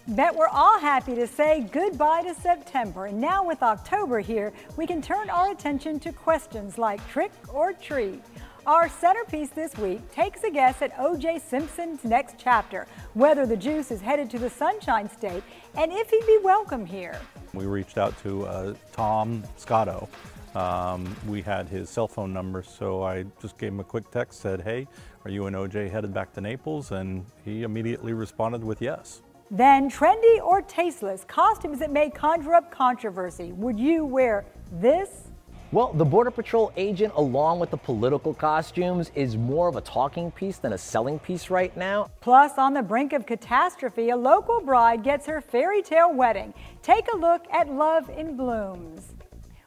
Bet we're all happy to say goodbye to September, and now with October here, we can turn our attention to questions like trick or treat. Our centerpiece this week takes a guess at O.J. Simpson's next chapter, whether the juice is headed to the Sunshine State, and if he'd be welcome here. We reached out to Tom Scotto. We had his cell phone number, so I just gave him a quick text, said, hey, are you and O.J. headed back to Naples? And he immediately responded with yes. Then, trendy or tasteless, costumes that may conjure up controversy. Would you wear this? Well, the Border Patrol agent, along with the political costumes, is more of a talking piece than a selling piece right now. Plus, on the brink of catastrophe, a local bride gets her fairy tale wedding. Take a look at Love in Blooms.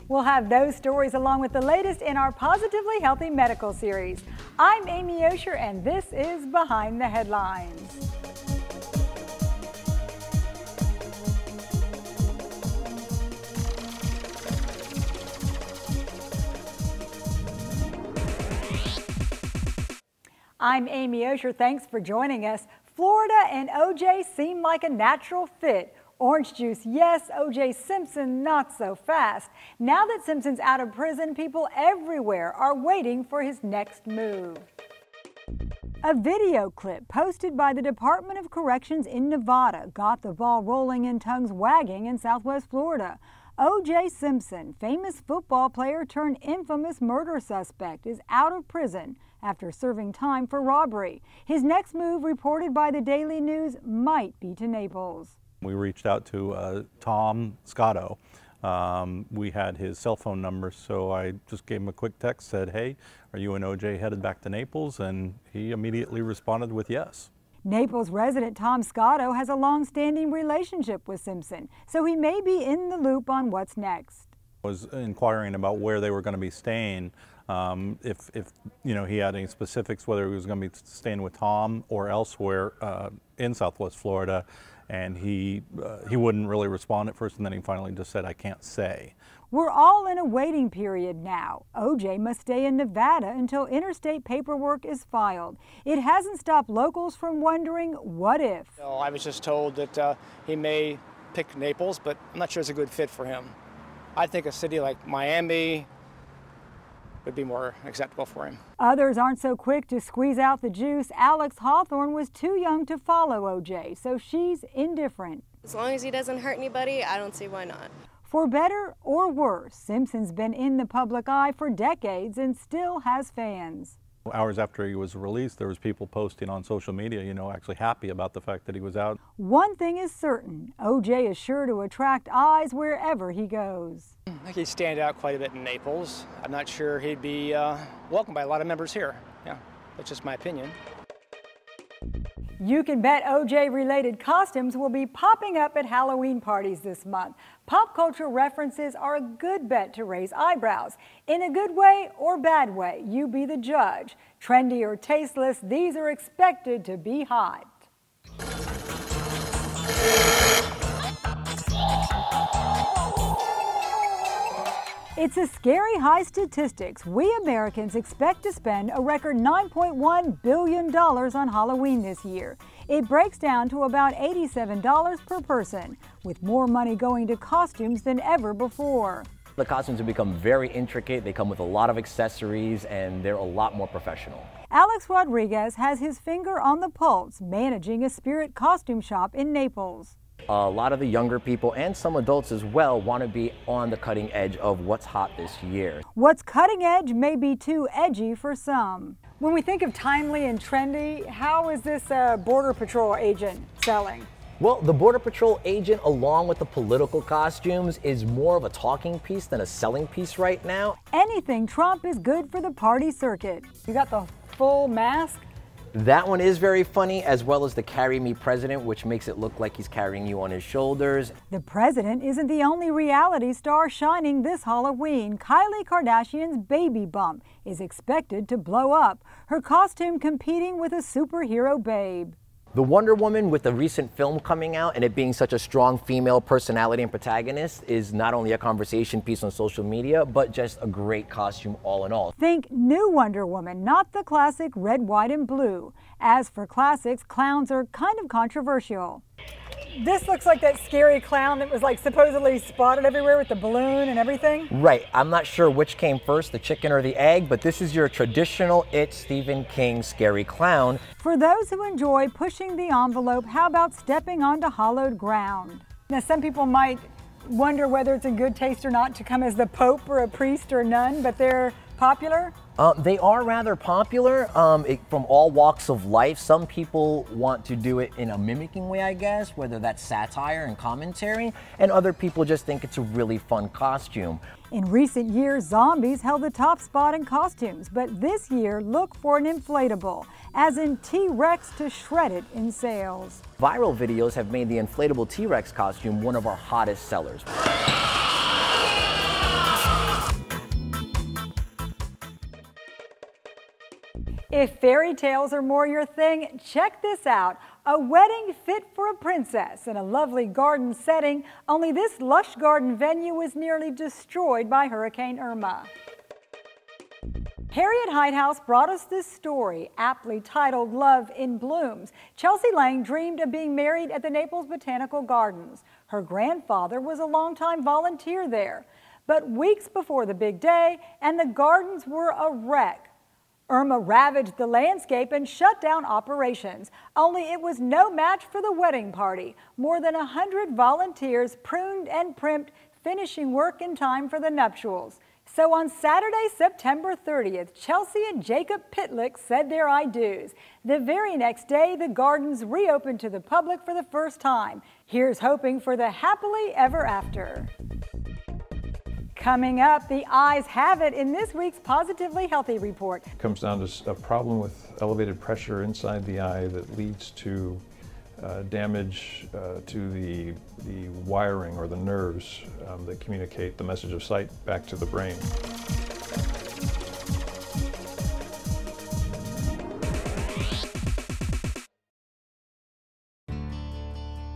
We'll have those stories along with the latest in our Positively Healthy Medical series. I'm Amy Osher, and this is Behind the Headlines. I'm Amy Osher. Thanks for joining us. Florida and O.J. seem like a natural fit. Orange juice, yes. O.J. Simpson, not so fast. Now that Simpson's out of prison, people everywhere are waiting for his next move. A video clip posted by the Department of Corrections in Nevada got the ball rolling and tongues wagging in Southwest Florida. O.J. Simpson, famous football player turned infamous murder suspect, is out of prison after serving time for robbery. His next move, reported by the Daily News, might be to Naples. We reached out to Tom Scotto. We had his cell phone number, so I just gave him a quick text, said, hey, are you and O.J. headed back to Naples? And he immediately responded with yes. Naples resident Tom Scotto has a long-standing relationship with Simpson, so he may be in the loop on what's next. I was inquiring about where they were going to be staying, if you know, he had any specifics, whether he was going to be staying with Tom or elsewhere in Southwest Florida, and he wouldn't really respond at first, and then he finally just said, I can't say. We're all in a waiting period now. O.J. must stay in Nevada until interstate paperwork is filed. It hasn't stopped locals from wondering, what if? Well, I was just told that he may pick Naples, but I'm not sure it's a good fit for him. I think a city like Miami would be more acceptable for him. Others aren't so quick to squeeze out the juice. Alex Hawthorne was too young to follow O.J., so she's indifferent. As long as he doesn't hurt anybody, I don't see why not. For better or worse, Simpson's been in the public eye for decades and still has fans. Hours after he was released, there was people posting on social media, you know, actually happy about the fact that he was out. One thing is certain, O.J. is sure to attract eyes wherever he goes. I think he'd stand out quite a bit in Naples. I'm not sure he'd be welcomed by a lot of members here. Yeah, that's just my opinion. You can bet O.J.-related costumes will be popping up at Halloween parties this month. Pop culture references are a good bet to raise eyebrows. In a good way or bad way, you be the judge. Trendy or tasteless, these are expected to be hot. It's a scary high statistics. We Americans expect to spend a record $9.1 billion on Halloween this year. It breaks down to about $87 per person, with more money going to costumes than ever before. The costumes have become very intricate. They come with a lot of accessories, and they're a lot more professional. Alex Rodriguez has his finger on the pulse, managing a spirit costume shop in Naples. A lot of the younger people and some adults as well want to be on the cutting edge of what's hot this year. What's cutting edge may be too edgy for some. When we think of timely and trendy, how is this Border Patrol agent selling? Well, the Border Patrol agent, along with the political costumes, is more of a talking piece than a selling piece right now. Anything Trump is good for the party circuit. You got the full mask? That one is very funny, as well as the Carry Me President, which makes it look like he's carrying you on his shoulders. The president isn't the only reality star shining this Halloween. Kylie Kardashian's baby bump is expected to blow up, her costume competing with a superhero babe. The Wonder Woman, with the recent film coming out and it being such a strong female personality and protagonist, is not only a conversation piece on social media, but just a great costume all in all. Think new Wonder Woman, not the classic red, white, and blue. As for classics, clowns are kind of controversial. This looks like that scary clown that was like supposedly spotted everywhere with the balloon and everything. Right. I'm not sure which came first, the chicken or the egg, but this is your traditional It Stephen King scary clown. For those who enjoy pushing the envelope, how about stepping onto hollowed ground? Now, some people might wonder whether it's in good taste or not to come as the Pope or a priest or nun, but they're popular? They are rather popular from all walks of life. Some people want to do it in a mimicking way, I guess, whether that's satire and commentary, and other people just think it's a really fun costume. In recent years, zombies held the top spot in costumes, but this year, look for an inflatable, as in T-Rex to shred it in sales. Viral videos have made the inflatable T-Rex costume one of our hottest sellers. If fairy tales are more your thing, check this out. A wedding fit for a princess in a lovely garden setting, only this lush garden venue was nearly destroyed by Hurricane Irma. Harriet Hidehouse brought us this story, aptly titled Love in Blooms. Chelsea Lang dreamed of being married at the Naples Botanical Gardens. Her grandfather was a longtime volunteer there. But weeks before the big day, and the gardens were a wreck. Irma ravaged the landscape and shut down operations. Only it was no match for the wedding party. More than 100 volunteers pruned and primped, finishing work in time for the nuptials. So on Saturday, September 30th, Chelsea and Jacob Pitlick said their I do's. The very next day, the gardens reopened to the public for the first time. Here's hoping for the happily ever after. Coming up, the eyes have it in this week's Positively Healthy Report. It comes down to a problem with elevated pressure inside the eye that leads to damage to the wiring or the nerves that communicate the message of sight back to the brain.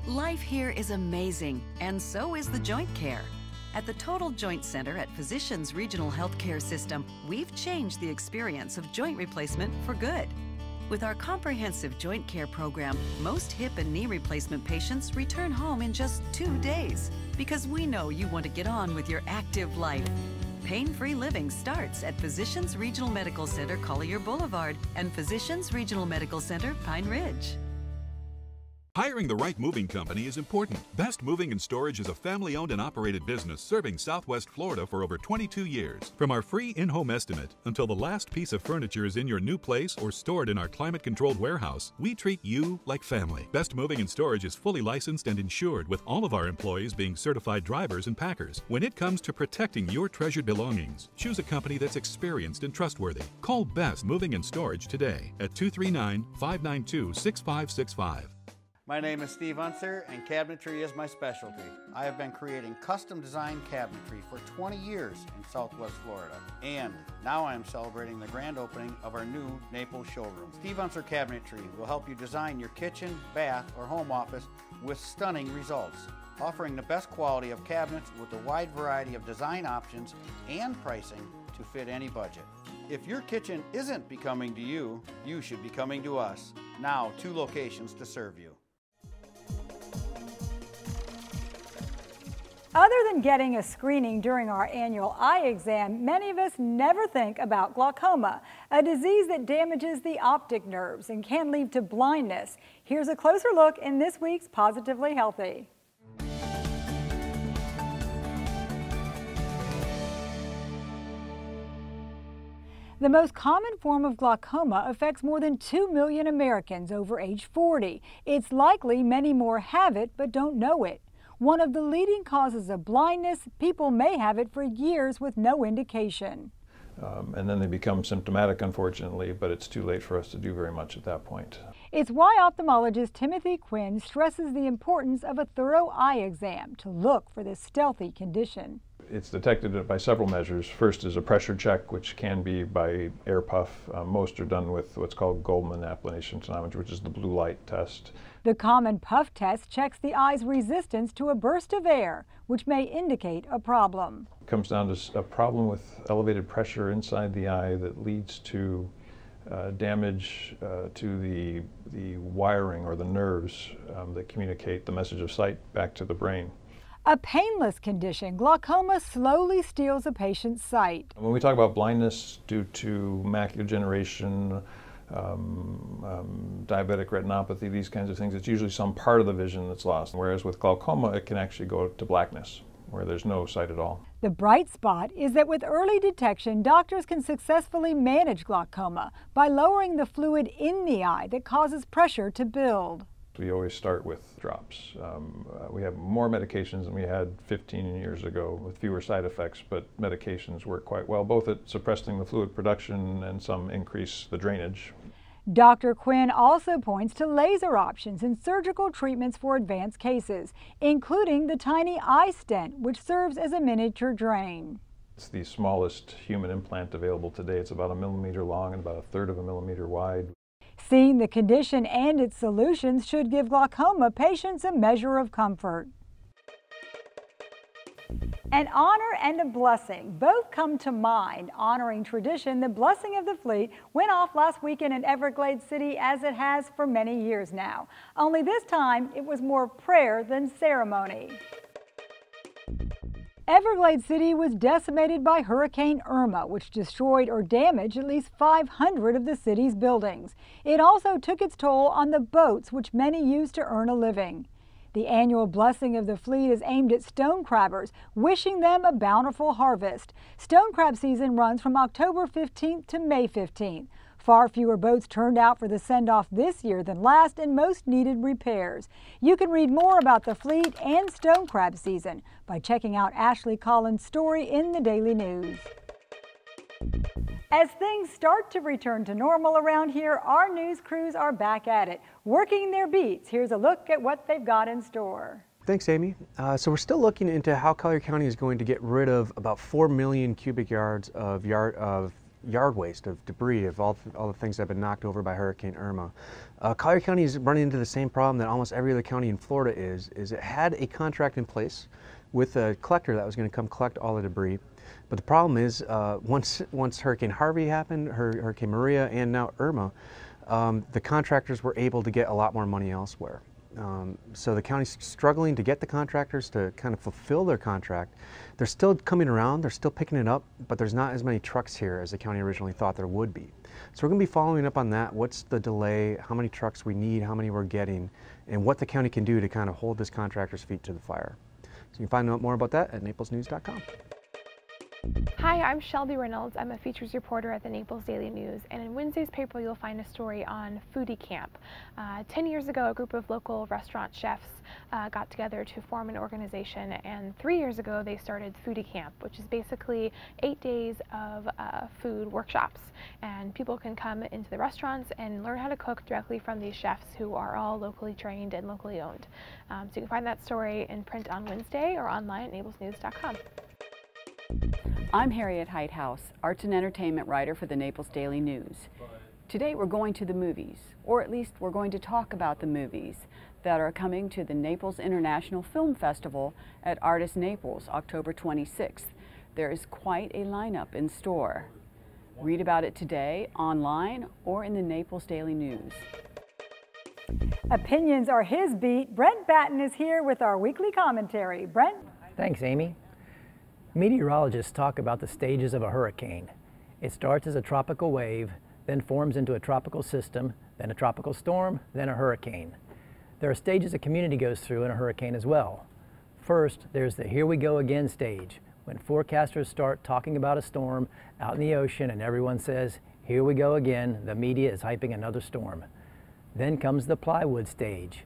Life here is amazing, and so is the joint care. At the Total Joint Center at Physicians Regional Healthcare System, we've changed the experience of joint replacement for good. With our comprehensive joint care program, most hip and knee replacement patients return home in just 2 days, because we know you want to get on with your active life. Pain-free living starts at Physicians Regional Medical Center, Collier Boulevard, and Physicians Regional Medical Center, Pine Ridge. Hiring the right moving company is important. Best Moving and Storage is a family-owned and operated business serving Southwest Florida for over 22 years. From our free in-home estimate until the last piece of furniture is in your new place or stored in our climate-controlled warehouse, we treat you like family. Best Moving and Storage is fully licensed and insured, with all of our employees being certified drivers and packers. When it comes to protecting your treasured belongings, choose a company that's experienced and trustworthy. Call Best Moving and Storage today at 239-592-6565. My name is Steve Unser, and cabinetry is my specialty. I have been creating custom designed cabinetry for 20 years in Southwest Florida, and now I am celebrating the grand opening of our new Naples showroom. Steve Unser Cabinetry will help you design your kitchen, bath, or home office with stunning results, offering the best quality of cabinets with a wide variety of design options and pricing to fit any budget. If your kitchen isn't becoming to you, you should be coming to us. Now, 2 locations to serve you. Other than getting a screening during our annual eye exam, many of us never think about glaucoma, a disease that damages the optic nerves and can lead to blindness. Here's a closer look in this week's Positively Healthy. The most common form of glaucoma affects more than 2 million Americans over age 40. It's likely many more have it but don't know it. One of the leading causes of blindness, people may have it for years with no indication. And then they become symptomatic, unfortunately, but it's too late for us to do very much at that point. It's why ophthalmologist Timothy Quinn stresses the importance of a thorough eye exam to look for this stealthy condition. It's detected by several measures. First is a pressure check, which can be by air puff. Most are done with what's called Goldman applanation tonometry, which is the blue light test. The common puff test checks the eye's resistance to a burst of air, which may indicate a problem. It comes down to a problem with elevated pressure inside the eye that leads to damage to the wiring or the nerves that communicate the message of sight back to the brain. A painless condition, glaucoma slowly steals a patient's sight. When we talk about blindness due to macular degeneration, diabetic retinopathy, these kinds of things, it's usually some part of the vision that's lost. Whereas with glaucoma, it can actually go to blackness, where there's no sight at all. The bright spot is that with early detection, doctors can successfully manage glaucoma by lowering the fluid in the eye that causes pressure to build. We always start with drops. We have more medications than we had 15 years ago with fewer side effects, but medications work quite well, both at suppressing the fluid production and some increase the drainage. Dr. Quinn also points to laser options and surgical treatments for advanced cases, including the tiny eye stent, which serves as a miniature drain. It's the smallest human implant available today. It's about 1 millimeter long and about 1/3 of a millimeter wide. Seeing the condition and its solutions should give glaucoma patients a measure of comfort. An honor and a blessing both come to mind. Honoring tradition, the Blessing of the Fleet went off last weekend in Everglades City, as it has for many years now. Only this time it was more prayer than ceremony. Everglades City was decimated by Hurricane Irma, which destroyed or damaged at least 500 of the city's buildings. It also took its toll on the boats, which many use to earn a living. The annual Blessing of the Fleet is aimed at stone crabbers, wishing them a bountiful harvest. Stone crab season runs from October 15th to May 15th. Far fewer boats turned out for the send-off this year than last, and most needed repairs. You can read more about the fleet and stone crab season by checking out Ashley Collins' story in the Daily News. As things start to return to normal around here, our news crews are back at it, working their beats. Here's a look at what they've got in store. Thanks, Amy. So we're still looking into how Collier County is going to get rid of about 4 million cubic yards of yard waste, of debris, of all the things that have been knocked over by Hurricane Irma. Collier County is running into the same problem that almost every other county in Florida is it had a contract in place with a collector that was going to come collect all the debris. But the problem is, once Hurricane Harvey happened, Hurricane Maria, and now Irma, the contractors were able to get a lot more money elsewhere. So the county's struggling to get the contractors to kind of fulfill their contract. They're still coming around, they're still picking it up, but there's not as many trucks here as the county originally thought there would be. So we're going to be following up on that. What's the delay, how many trucks we need, how many we're getting, and what the county can do to kind of hold this contractor's feet to the fire. So you can find out more about that at naplesnews.com. Hi, I'm Shelby Reynolds. I'm a features reporter at the Naples Daily News, and in Wednesday's paper you'll find a story on Foodie Camp. 10 years ago, a group of local restaurant chefs got together to form an organization, and 3 years ago they started Foodie Camp, which is basically 8 days of food workshops, and people can come into the restaurants and learn how to cook directly from these chefs who are all locally trained and locally owned. So you can find that story in print on Wednesday or online at naplesnews.com. I'm Harriet Heithouse, arts and entertainment writer for the Naples Daily News. Today we're going to the movies, or at least we're going to talk about the movies that are coming to the Naples International Film Festival at Artist Naples, October 26th. There is quite a lineup in store. Read about it today, online, or in the Naples Daily News. Opinions are his beat. Brent Batten is here with our weekly commentary. Brent? Thanks, Amy. Meteorologists talk about the stages of a hurricane. It starts as a tropical wave, then forms into a tropical system, then a tropical storm, then a hurricane. There are stages a community goes through in a hurricane as well. First, there's the here we go again stage, when forecasters start talking about a storm out in the ocean and everyone says, here we go again, the media is hyping another storm. Then comes the plywood stage.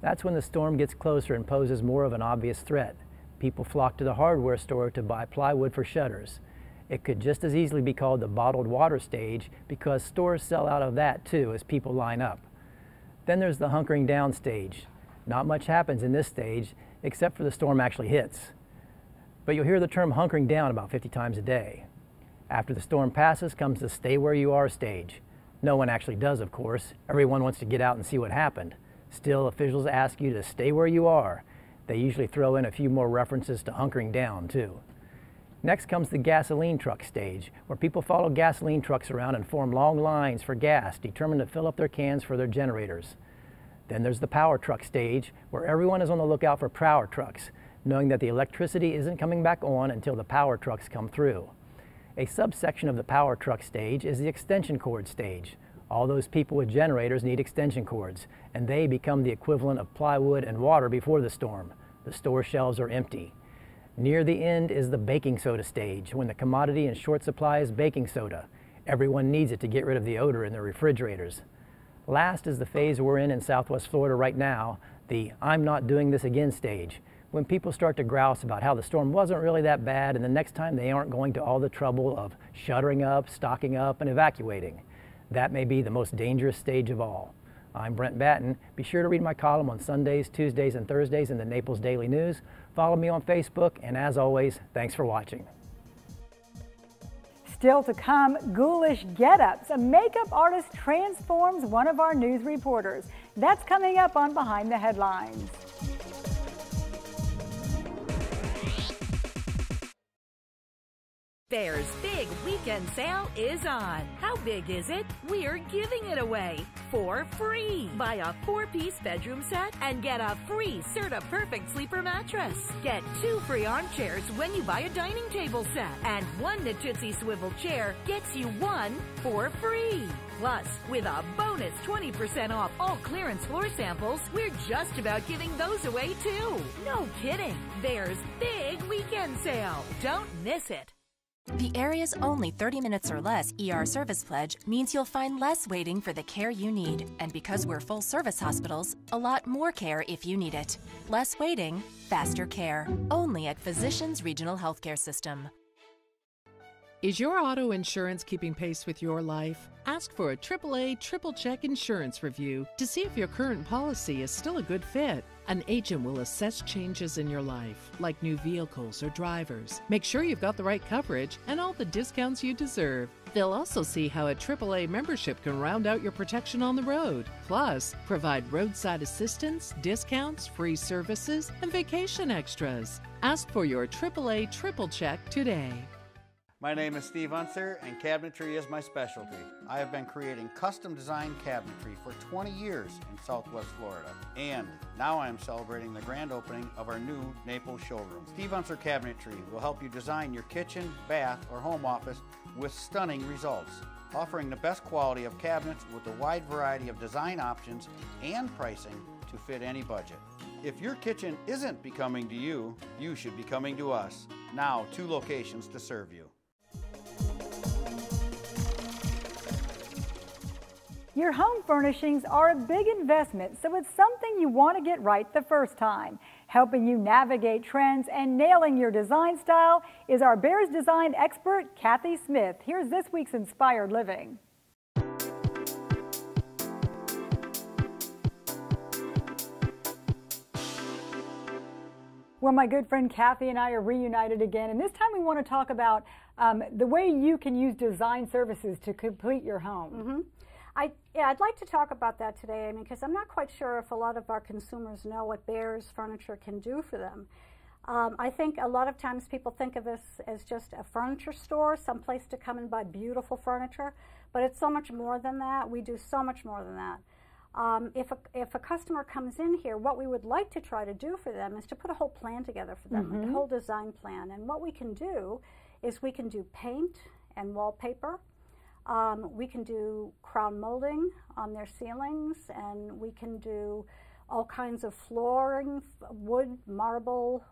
That's when the storm gets closer and poses more of an obvious threat. People flock to the hardware store to buy plywood for shutters. It could just as easily be called the bottled water stage because stores sell out of that too as people line up. Then there's the hunkering down stage. Not much happens in this stage except for the storm actually hits. But you'll hear the term hunkering down about 50 times a day. After the storm passes comes the stay where you are stage. No one actually does, of course. Everyone wants to get out and see what happened. Still, officials ask you to stay where you are. They usually throw in a few more references to hunkering down, too. Next comes the gasoline truck stage, where people follow gasoline trucks around and form long lines for gas, determined to fill up their cans for their generators. Then there's the power truck stage, where everyone is on the lookout for power trucks, knowing that the electricity isn't coming back on until the power trucks come through. A subsection of the power truck stage is the extension cord stage. All those people with generators need extension cords, and they become the equivalent of plywood and water before the storm. The store shelves are empty. Near the end is the baking soda stage, when the commodity in short supply is baking soda. Everyone needs it to get rid of the odor in their refrigerators. Last is the phase we're in Southwest Florida right now, the I'm not doing this again stage, when people start to grouse about how the storm wasn't really that bad and the next time they aren't going to all the trouble of shuttering up, stocking up, and evacuating. That may be the most dangerous stage of all. I'm Brent Batten. Be sure to read my column on Sundays, Tuesdays, and Thursdays in the Naples Daily News. Follow me on Facebook, and as always, thanks for watching. Still to come, ghoulish get-ups. A makeup artist transforms one of our news reporters. That's coming up on Behind the Headlines. Bear's big weekend sale is on. How big is it? We're giving it away for free. Buy a 4-piece bedroom set and get a free Serta Perfect sleeper mattress. Get 2 free armchairs when you buy a dining table set. And 1 Natuzzi swivel chair gets you 1 for free. Plus, with a bonus 20% off all clearance floor samples, we're just about giving those away too. No kidding. Bear's big weekend sale. Don't miss it. The area's only 30 minutes or less ER service pledge means you'll find less waiting for the care you need. And because we're full service hospitals, a lot more care if you need it. Less waiting, faster care. Only at Physicians Regional Healthcare System. Is your auto insurance keeping pace with your life? Ask for a AAA triple check insurance review to see if your current policy is still a good fit. An agent will assess changes in your life, like new vehicles or drivers. Make sure you've got the right coverage and all the discounts you deserve. They'll also see how a AAA membership can round out your protection on the road. Plus, provide roadside assistance, discounts, free services, and vacation extras. Ask for your AAA triple check today. My name is Steve Unser, and cabinetry is my specialty. I have been creating custom designed cabinetry for 20 years in Southwest Florida, and now I am celebrating the grand opening of our new Naples showroom. Steve Unser Cabinetry will help you design your kitchen, bath, or home office with stunning results, offering the best quality of cabinets with a wide variety of design options and pricing to fit any budget. If your kitchen isn't becoming to you, you should be coming to us. Now, 2 locations to serve you. Your home furnishings are a big investment, so it's something you want to get right the first time. Helping you navigate trends and nailing your design style is our Bears Design expert, Kathy Smith. Here's this week's Inspired Living. Well, my good friend Kathy and I are reunited again, and this time we want to talk about the way you can use design services to complete your home. I'd like to talk about that today, because I'm not quite sure if a lot of our consumers know what Bears Furniture can do for them. I think a lot of times people think of us as just a furniture store, someplace to come and buy beautiful furniture, but it's so much more than that. We do so much more than that. If a customer comes in here, what we would like to try to do for them is to put a whole plan together for them, like a whole design plan. And what we can do is we can do paint and wallpaper. We can do crown molding on their ceilings, and we can do all kinds of flooring, wood, marble,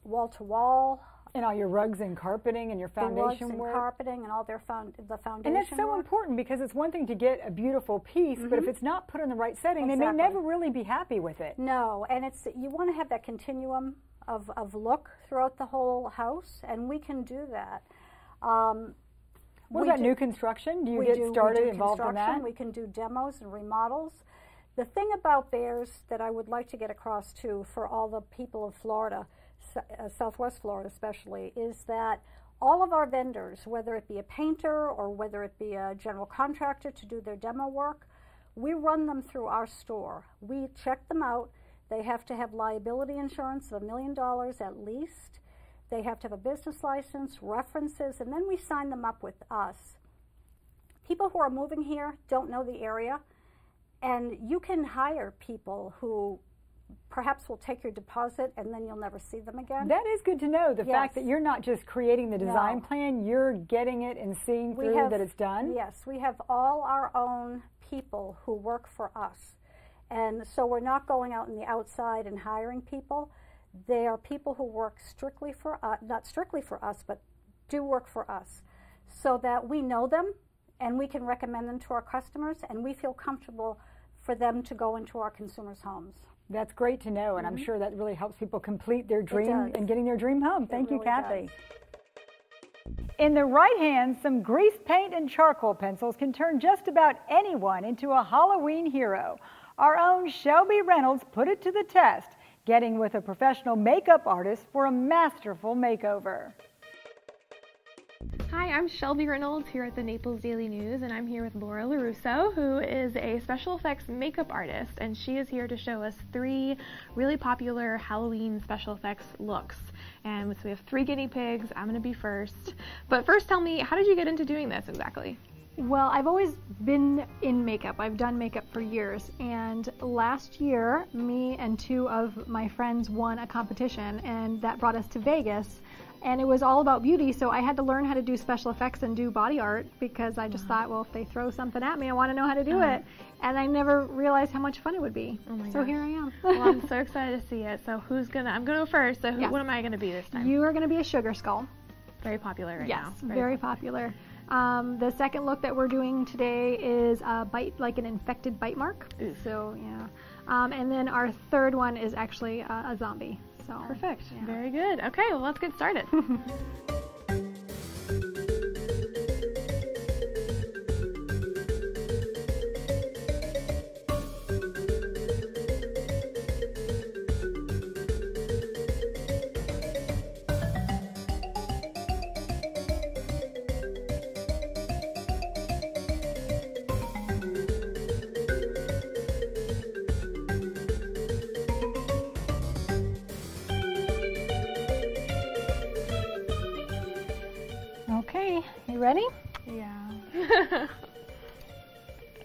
wall-to-wall. And all your rugs and carpeting and your foundation work. And carpeting and all their the foundation And that's so work. important, because it's one thing to get a beautiful piece, but if it's not put in the right setting, they may never really be happy with it. No, and you want to have that continuum of look throughout the whole house, and we can do that. What about new construction? Do you get started involved in that? We can do demos and remodels. The thing about Bears that I would like to get across to for all the people of Florida, Southwest Florida especially, is that all of our vendors, whether it be a painter or whether it be a general contractor to do their demo work, we run them through our store. We check them out. They have to have liability insurance of $1 million at least. They have to have a business license, references, and then we sign them up with us. People who are moving here don't know the area, and you can hire people who perhaps will take your deposit and then you'll never see them again. That is good to know, the fact that you're not just creating the design No. plan, you're getting it and seeing through that it's done. Yes, we have all our own people who work for us. And so we're not going out in the outside and hiring people. They are people who work strictly for us, not strictly for us, but do work for us, so that we know them and we can recommend them to our customers, and we feel comfortable for them to go into our consumers' homes. That's great to know, and I'm sure that really helps people complete their dream does. and getting their dream home. Thank you, really Kathy. does. In the right hand, some grease paint and charcoal pencils can turn just about anyone into a Halloween hero. Our own Shelby Reynolds put it to the test, getting with a professional makeup artist for a masterful makeover. Hi, I'm Shelby Reynolds here at the Naples Daily News, and I'm here with Laura LaRusso, who is a special effects makeup artist, and she is here to show us 3 really popular Halloween special effects looks. And so we have 3 guinea pigs. I'm going to be first. But first, tell me, how did you get into doing this exactly? Well, I've always been in makeup. I've done makeup for years, and last year, me and 2 of my friends won a competition, and that brought us to Vegas. And it was all about beauty, so I had to learn how to do special effects and do body art, because I just thought, well, if they throw something at me, I want to know how to do it. And I never realized how much fun it would be. Oh my so gosh. here I am. Well, I'm so excited to see it. So I'm going to go first. So what am I going to be this time? You are going to be a sugar skull. Very popular right now. Yes, very popular. The second look that we're doing today is a bite, like an infected bite mark. Ooh. So yeah. And then our third one is actually a zombie. So perfect. Yeah. Very good. Okay, well, let's get started. Okay, you ready? Yeah.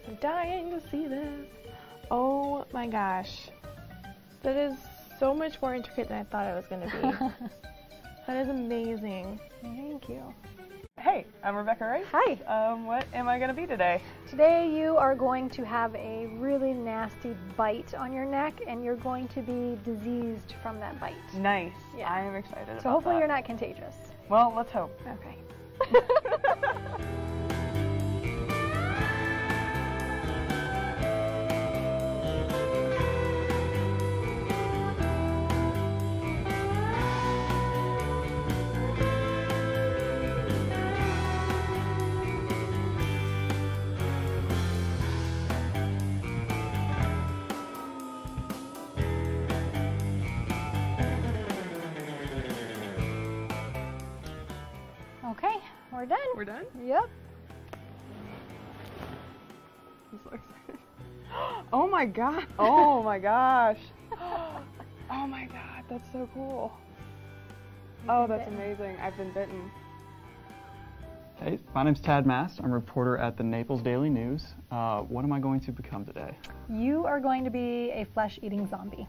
I'm dying to see this. Oh my gosh. That is so much more intricate than I thought it was going to be. That is amazing. Thank you. Hey, I'm Rebecca Wright. Hi. What am I going to be today? Today you are going to have a really nasty bite on your neck, and you're going to be diseased from that bite. Nice. Yeah. I am excited about So hopefully that. you're not contagious. Well, let's hope. Okay. Okay, we're done. We're done? Yep. I'm so excited. Oh my god. Oh my gosh. Oh my god, that's so cool. Oh, that's amazing. I've been bitten. Hey, my name's Tad Mast. I'm a reporter at the Naples Daily News. What am I going to become today? You are going to be a flesh-eating zombie.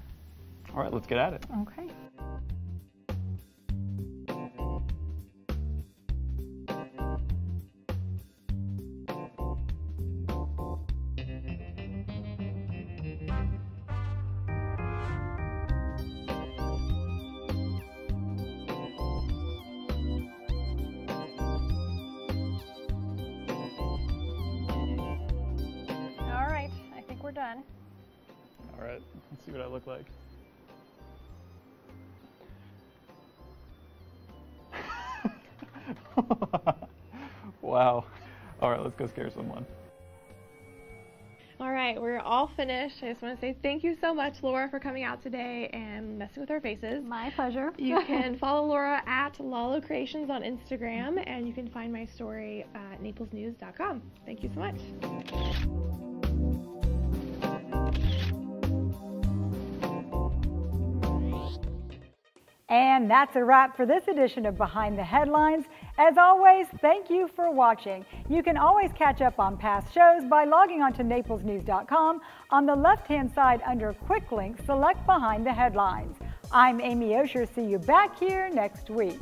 All right, let's get at it. Okay. All right, I think we're done. All right, let's see what I look like. Wow. All right, let's go scare someone. All right, we're all finished. I just want to say thank you so much, Laura, for coming out today and messing with our faces. My pleasure. You can follow Laura at Lalo Creations on Instagram, and you can find my story at naplesnews.com. Thank you so much. And that's a wrap for this edition of Behind the Headlines. As always, thank you for watching. You can always catch up on past shows by logging on to naplesnews.com. On the left-hand side under Quick Links, select Behind the Headlines. I'm Amy Osher. See you back here next week.